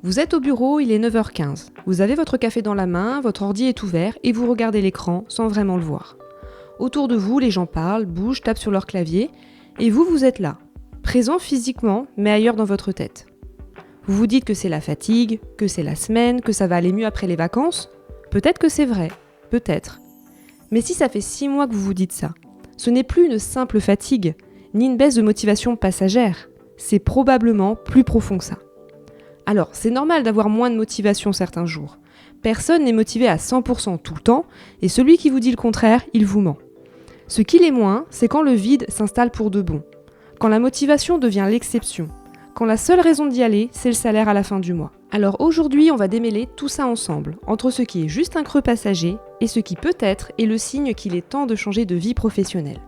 Vous êtes au bureau, il est 9h15. Vous avez votre café dans la main, votre ordi est ouvert et vous regardez l'écran sans vraiment le voir. Autour de vous, les gens parlent, bougent, tapent sur leur clavier et vous êtes là, présent physiquement mais ailleurs dans votre tête. Vous vous dites que c'est la fatigue, que c'est la semaine, que ça va aller mieux après les vacances. Peut-être que c'est vrai, peut-être. Mais si ça fait 6 mois que vous vous dites ça, ce n'est plus une simple fatigue, ni une baisse de motivation passagère. C'est probablement plus profond que ça. Alors, c'est normal d'avoir moins de motivation certains jours. Personne n'est motivé à 100% tout le temps, et celui qui vous dit le contraire, il vous ment. Ce qui l'est moins, c'est quand le vide s'installe pour de bon. Quand la motivation devient l'exception. Quand la seule raison d'y aller, c'est le salaire à la fin du mois. Alors aujourd'hui, on va démêler tout ça ensemble, entre ce qui est juste un creux passager et ce qui peut-être est le signe qu'il est temps de changer de vie professionnelle.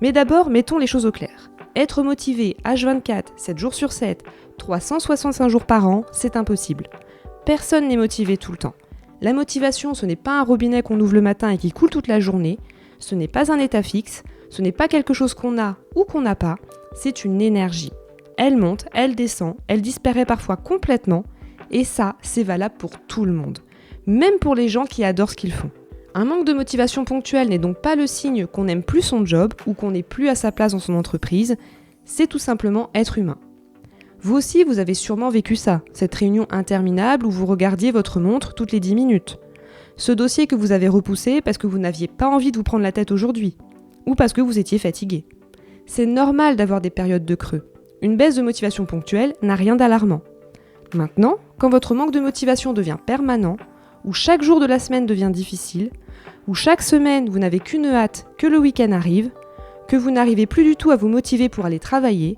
Mais d'abord, mettons les choses au clair. Être motivé H24, 7 jours sur 7, 365 jours par an, c'est impossible. Personne n'est motivé tout le temps. La motivation, ce n'est pas un robinet qu'on ouvre le matin et qui coule toute la journée, ce n'est pas un état fixe, ce n'est pas quelque chose qu'on a ou qu'on n'a pas, c'est une énergie. Elle monte, elle descend, elle disparaît parfois complètement, et ça, c'est valable pour tout le monde, même pour les gens qui adorent ce qu'ils font. Un manque de motivation ponctuelle n'est donc pas le signe qu'on n'aime plus son job ou qu'on n'est plus à sa place dans son entreprise, c'est tout simplement être humain. Vous aussi, vous avez sûrement vécu ça, cette réunion interminable où vous regardiez votre montre toutes les 10 minutes. Ce dossier que vous avez repoussé parce que vous n'aviez pas envie de vous prendre la tête aujourd'hui, ou parce que vous étiez fatigué. C'est normal d'avoir des périodes de creux. Une baisse de motivation ponctuelle n'a rien d'alarmant. Maintenant, quand votre manque de motivation devient permanent, où chaque jour de la semaine devient difficile, où chaque semaine vous n'avez qu'une hâte que le week-end arrive, que vous n'arrivez plus du tout à vous motiver pour aller travailler,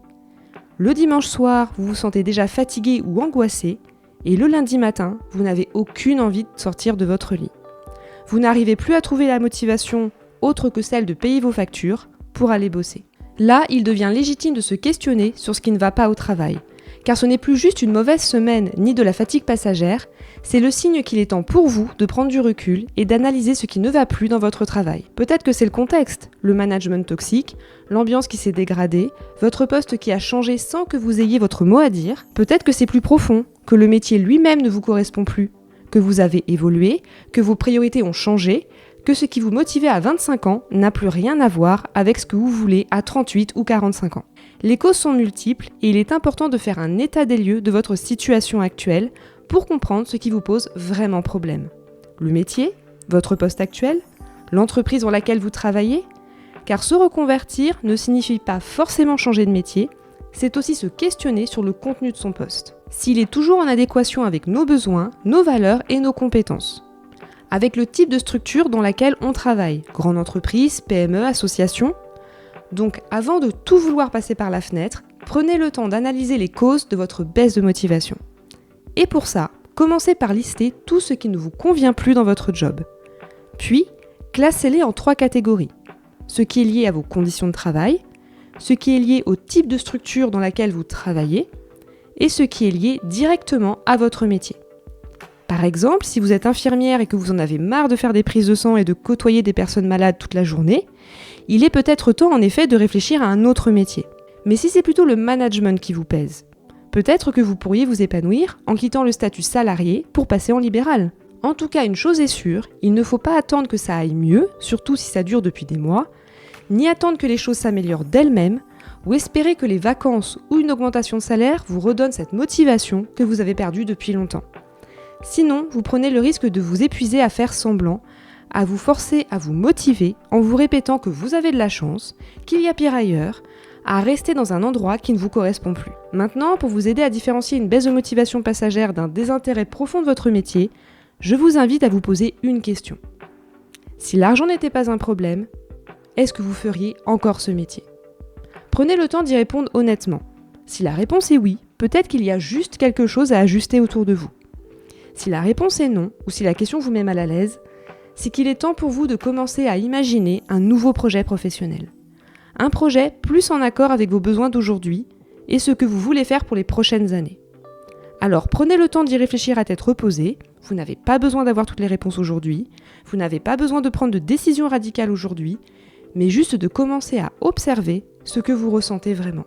le dimanche soir vous vous sentez déjà fatigué ou angoissé, et le lundi matin vous n'avez aucune envie de sortir de votre lit. Vous n'arrivez plus à trouver la motivation autre que celle de payer vos factures pour aller bosser. Là, il devient légitime de se questionner sur ce qui ne va pas au travail. Car ce n'est plus juste une mauvaise semaine ni de la fatigue passagère, c'est le signe qu'il est temps pour vous de prendre du recul et d'analyser ce qui ne va plus dans votre travail. Peut-être que c'est le contexte, le management toxique, l'ambiance qui s'est dégradée, votre poste qui a changé sans que vous ayez votre mot à dire. Peut-être que c'est plus profond, que le métier lui-même ne vous correspond plus, que vous avez évolué, que vos priorités ont changé, que ce qui vous motivait à 25 ans n'a plus rien à voir avec ce que vous voulez à 38 ou 45 ans. Les causes sont multiples et il est important de faire un état des lieux de votre situation actuelle pour comprendre ce qui vous pose vraiment problème. Le métier, votre poste actuel, l'entreprise dans laquelle vous travaillez, car se reconvertir ne signifie pas forcément changer de métier, c'est aussi se questionner sur le contenu de son poste. S'il est toujours en adéquation avec nos besoins, nos valeurs et nos compétences. Avec le type de structure dans laquelle on travaille, grande entreprise, PME, association. Donc avant de tout vouloir passer par la fenêtre, prenez le temps d'analyser les causes de votre baisse de motivation. Et pour ça, commencez par lister tout ce qui ne vous convient plus dans votre job. Puis, classez-les en 3 catégories. Ce qui est lié à vos conditions de travail, ce qui est lié au type de structure dans laquelle vous travaillez, et ce qui est lié directement à votre métier. Par exemple, si vous êtes infirmière et que vous en avez marre de faire des prises de sang et de côtoyer des personnes malades toute la journée, il est peut-être temps en effet de réfléchir à un autre métier. Mais si c'est plutôt le management qui vous pèse, peut-être que vous pourriez vous épanouir en quittant le statut salarié pour passer en libéral. En tout cas, une chose est sûre, il ne faut pas attendre que ça aille mieux, surtout si ça dure depuis des mois, ni attendre que les choses s'améliorent d'elles-mêmes, ou espérer que les vacances ou une augmentation de salaire vous redonnent cette motivation que vous avez perdue depuis longtemps. Sinon, vous prenez le risque de vous épuiser à faire semblant, à vous forcer à vous motiver en vous répétant que vous avez de la chance, qu'il y a pire ailleurs, à rester dans un endroit qui ne vous correspond plus. Maintenant, pour vous aider à différencier une baisse de motivation passagère d'un désintérêt profond de votre métier, je vous invite à vous poser une question. Si l'argent n'était pas un problème, est-ce que vous feriez encore ce métier ? Prenez le temps d'y répondre honnêtement. Si la réponse est oui, peut-être qu'il y a juste quelque chose à ajuster autour de vous. Si la réponse est non, ou si la question vous met mal à l'aise, c'est qu'il est temps pour vous de commencer à imaginer un nouveau projet professionnel. Un projet plus en accord avec vos besoins d'aujourd'hui et ce que vous voulez faire pour les prochaines années. Alors prenez le temps d'y réfléchir à tête reposée, vous n'avez pas besoin d'avoir toutes les réponses aujourd'hui, vous n'avez pas besoin de prendre de décisions radicales aujourd'hui, mais juste de commencer à observer ce que vous ressentez vraiment.